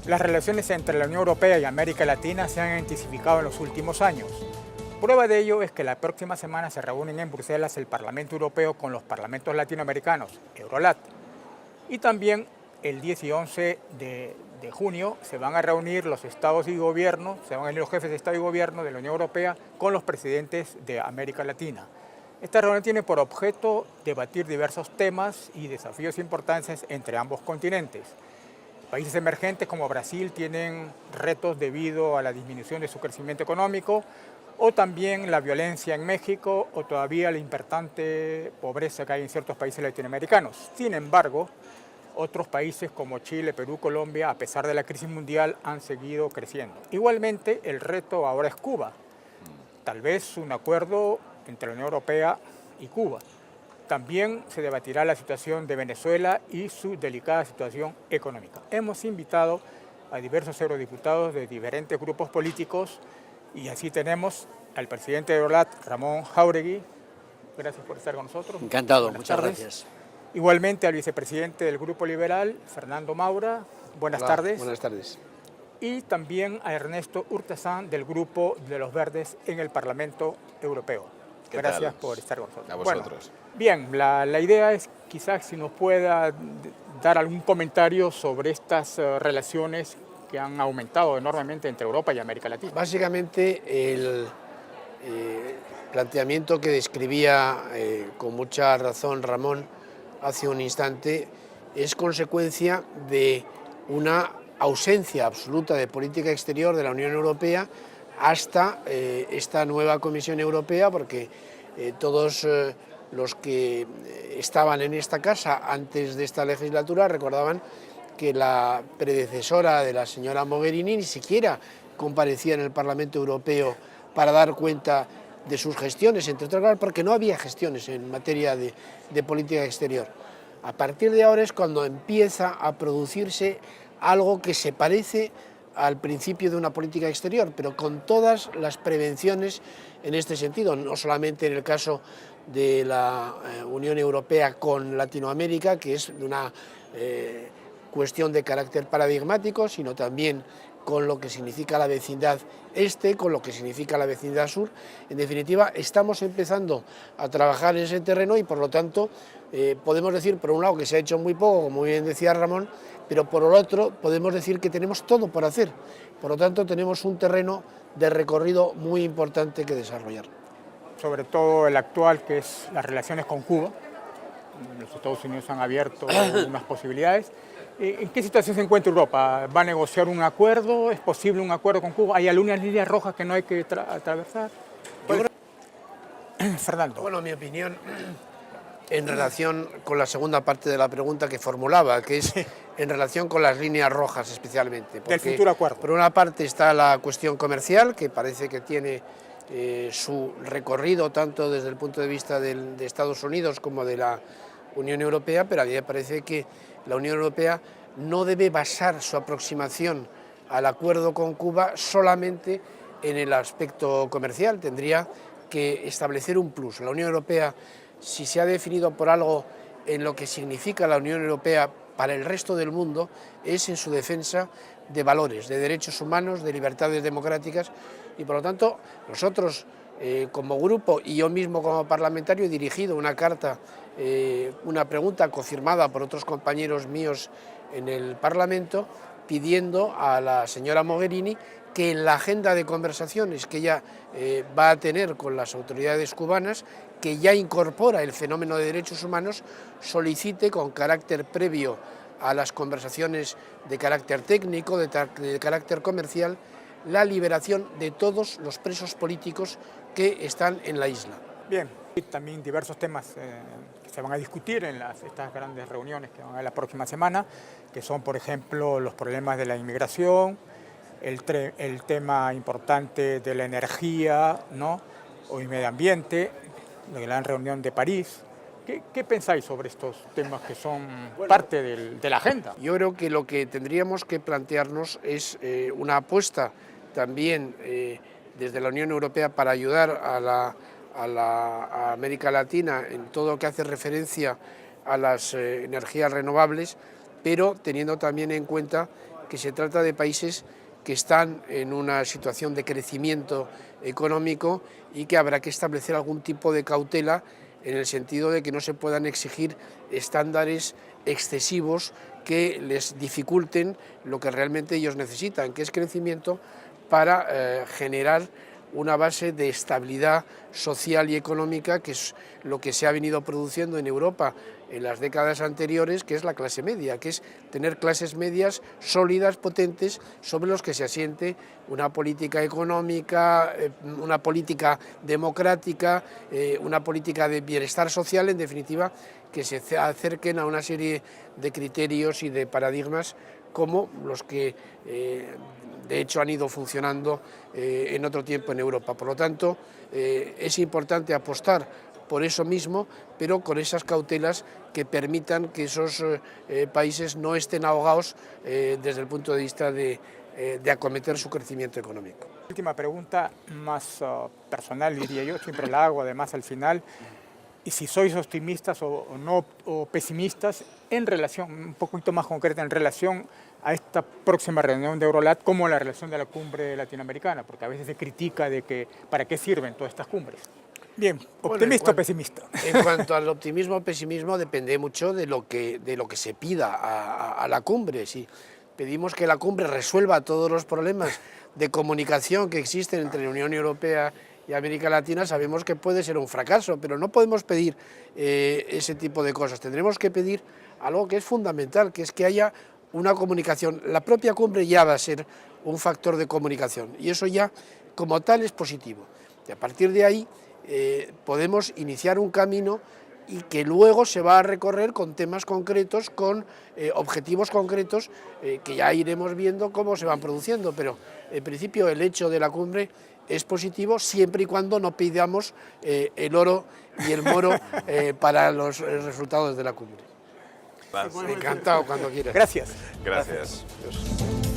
Las relaciones entre la Unión Europea y América Latina se han intensificado en los últimos años. Prueba de ello es que la próxima semana se reúnen en Bruselas el Parlamento Europeo con los parlamentos latinoamericanos, Eurolat, y también el 10 y 11 de junio se van a reunir los estados y gobiernos, se van a reunir los jefes de Estado y Gobierno de la Unión Europea con los presidentes de América Latina. Esta reunión tiene por objeto debatir diversos temas y desafíos importantes entre ambos continentes. Países emergentes como Brasil tienen retos debido a la disminución de su crecimiento económico, o también la violencia en México, o todavía la importante pobreza que hay en ciertos países latinoamericanos. Sin embargo, otros países como Chile, Perú, Colombia, a pesar de la crisis mundial, han seguido creciendo. Igualmente, el reto ahora es Cuba. Tal vez un acuerdo entre la Unión Europea y Cuba. También se debatirá la situación de Venezuela y su delicada situación económica. Hemos invitado a diversos eurodiputados de diferentes grupos políticos y así tenemos al presidente de Eurolat, Ramón Jáuregui. Gracias por estar con nosotros. Encantado, muchas gracias. Igualmente al vicepresidente del Grupo Liberal, Fernando Maura. Buenas tardes. Buenas tardes. Y también a Ernesto Urtasun del Grupo de los Verdes en el Parlamento Europeo. Gracias por estar con nosotros. A vosotros. Bueno, bien, la idea es quizás si nos pueda dar algún comentario sobre estas relaciones que han aumentado enormemente entre Europa y América Latina. Básicamente el planteamiento que describía con mucha razón Ramón hace un instante es consecuencia de una ausencia absoluta de política exterior de la Unión Europea hasta esta nueva Comisión Europea, porque todos los que estaban en esta casa antes de esta legislatura recordaban que la predecesora de la señora Mogherini ni siquiera comparecía en el Parlamento Europeo para dar cuenta de sus gestiones, entre otras cosas porque no había gestiones en materia de política exterior. A partir de ahora es cuando empieza a producirse algo que se parece al principio de una política exterior, pero con todas las prevenciones en este sentido, no solamente en el caso de la Unión Europea con Latinoamérica, que es una cuestión de carácter paradigmático, sino también con lo que significa la vecindad este, con lo que significa la vecindad sur. En definitiva, estamos empezando a trabajar en ese terreno y por lo tanto podemos decir, por un lado, que se ha hecho muy poco, como bien decía Ramón, pero por el otro podemos decir que tenemos todo por hacer. Por lo tanto, tenemos un terreno de recorrido muy importante que desarrollar. Sobre todo el actual, que es las relaciones con Cuba. Los Estados Unidos han abierto unas posibilidades. ¿En qué situación se encuentra Europa? ¿Va a negociar un acuerdo? ¿Es posible un acuerdo con Cuba? ¿Hay algunas líneas rojas que no hay que atravesar? Fernando. Bueno, mi opinión en relación con la segunda parte de la pregunta que formulaba, que es en relación con las líneas rojas especialmente. Del futuro acuerdo. Por una parte está la cuestión comercial, que parece que tiene su recorrido tanto desde el punto de vista de Estados Unidos como de la Unión Europea, pero a mí me parece que la Unión Europea no debe basar su aproximación al acuerdo con Cuba solamente en el aspecto comercial, tendría que establecer un plus. La Unión Europea, si se ha definido por algo en lo que significa la Unión Europea para el resto del mundo, es en su defensa de valores, de derechos humanos, de libertades democráticas, y por lo tanto nosotros como grupo y yo mismo como parlamentario he dirigido una carta, una pregunta confirmada por otros compañeros míos en el Parlamento, pidiendo a la señora Mogherini que en la agenda de conversaciones que ella va a tener con las autoridades cubanas, que ya incorpora el fenómeno de derechos humanos, solicite con carácter previo a las conversaciones de carácter técnico, de carácter comercial, la liberación de todos los presos políticos que están en la isla. Bien, y también diversos temas que se van a discutir en estas grandes reuniones que van a haber la próxima semana, que son, por ejemplo, los problemas de la inmigración, el tema importante de la energía, ¿no? O el medio ambiente, la gran reunión de París. ¿Qué pensáis sobre estos temas que son parte de la agenda? Yo creo que lo que tendríamos que plantearnos es una apuesta también desde la Unión Europea para ayudar a América Latina en todo lo que hace referencia a las energías renovables, pero teniendo también en cuenta que se trata de países que están en una situación de crecimiento económico y que habrá que establecer algún tipo de cautela en el sentido de que no se puedan exigir estándares excesivos que les dificulten lo que realmente ellos necesitan, que es crecimiento para generar una base de estabilidad social y económica, que es lo que se ha venido produciendo en Europa en las décadas anteriores, que es la clase media, que es tener clases medias sólidas, potentes, sobre los que se asiente una política económica, una política democrática, una política de bienestar social, en definitiva, que se acerquen a una serie de criterios y de paradigmas como los que de hecho han ido funcionando en otro tiempo en Europa. Por lo tanto, es importante apostar por eso mismo, pero con esas cautelas que permitan que esos países no estén ahogados desde el punto de vista de acometer su crecimiento económico. Última pregunta, más personal diría yo, siempre la hago además al final. Y si sois optimistas o no, o pesimistas, en relación, un poquito más concreta, en relación a esta próxima reunión de Eurolat, como la relación de la cumbre latinoamericana, porque a veces se critica de que para qué sirven todas estas cumbres. Bien, ¿optimista o pesimista? En cuanto al optimismo o pesimismo, depende mucho de lo que se pida a la cumbre. Si pedimos que la cumbre resuelva todos los problemas de comunicación que existen entre la Unión Europea y América Latina, sabemos que puede ser un fracaso, pero no podemos pedir ese tipo de cosas. Tendremos que pedir algo que es fundamental, que es que haya una comunicación. La propia cumbre ya va a ser un factor de comunicación y eso ya como tal es positivo. Y a partir de ahí podemos iniciar un camino y que luego se va a recorrer con temas concretos, con objetivos concretos que ya iremos viendo cómo se van produciendo, pero en principio el hecho de la cumbre es positivo siempre y cuando no pidamos el oro y el moro para los resultados de la cumbre. Gracias. Encantado, cuando quieras. Gracias. Gracias. Gracias.